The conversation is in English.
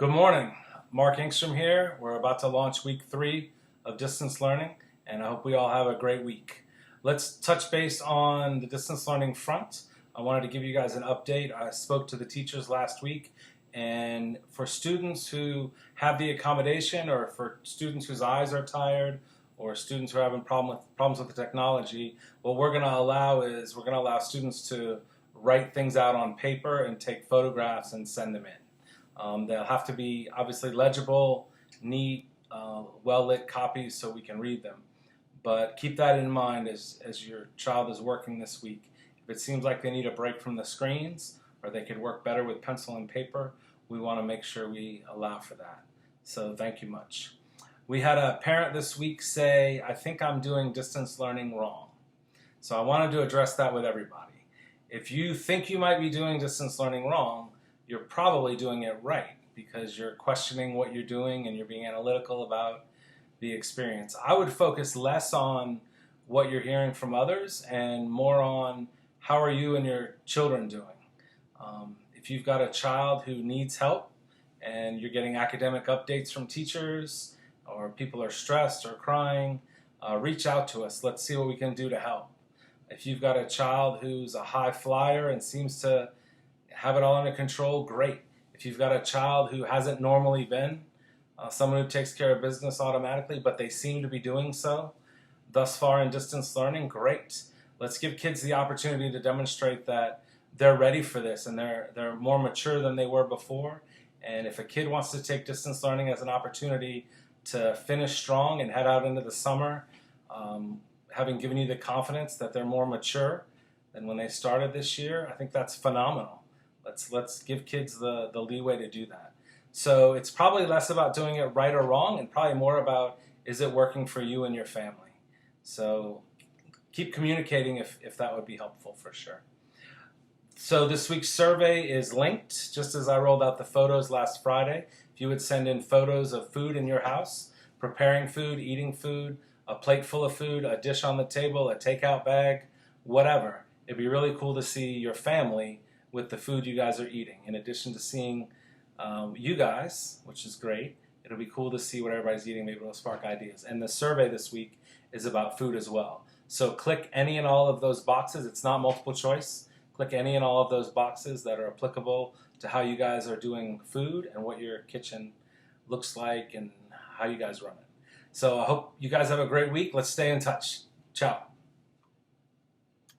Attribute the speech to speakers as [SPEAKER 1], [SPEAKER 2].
[SPEAKER 1] Good morning. Mark Engstrom here. We're about to launch week 3 of distance learning, and I hope we all have a great week. Let's touch base on the distance learning front. I wanted to give you guys an update. I spoke to the teachers last week, and for students who have the accommodation, or for students whose eyes are tired, or students who are having problems with the technology, what we're going to allow is we're going to allow students to write things out on paper and take photographs and send them in. They'll have to be obviously legible, neat, well-lit copies so we can read them. But keep that in mind as your child is working this week. If it seems like they need a break from the screens, or they could work better with pencil and paper, we want to make sure we allow for that. So thank you much. We had a parent this week say, "I think I'm doing distance learning wrong." So I wanted to address that with everybody. If you think you might be doing distance learning wrong, you're probably doing it right, because you're questioning what you're doing and you're being analytical about the experience. I would focus less on what you're hearing from others and more on how are you and your children doing. If you've got a child who needs help and you're getting academic updates from teachers, or people are stressed or crying, reach out to us. Let's see what we can do to help. If you've got a child who's a high flyer and seems to have it all under control, great. If you've got a child who hasn't normally been someone who takes care of business automatically, but they seem to be doing so thus far in distance learning, great. Let's give kids the opportunity to demonstrate that they're ready for this and they're more mature than they were before. And if a kid wants to take distance learning as an opportunity to finish strong and head out into the summer, having given you the confidence that they're more mature than when they started this year, I think that's phenomenal. Let's give kids the leeway to do that. So it's probably less about doing it right or wrong, and probably more about, is it working for you and your family? So keep communicating if that would be helpful, for sure. So this week's survey is linked, just as I rolled out the photos last Friday. If you would send in photos of food in your house, preparing food, eating food, a plate full of food, a dish on the table, a takeout bag, whatever. It'd be really cool to see your family with the food you guys are eating. In addition to seeing you guys, which is great, it'll be cool to see what everybody's eating. Maybe it'll spark ideas. And the survey this week is about food as well. So click any and all of those boxes. It's not multiple choice. Click any and all of those boxes that are applicable to how you guys are doing food and what your kitchen looks like and how you guys run it. So I hope you guys have a great week. Let's stay in touch. Ciao.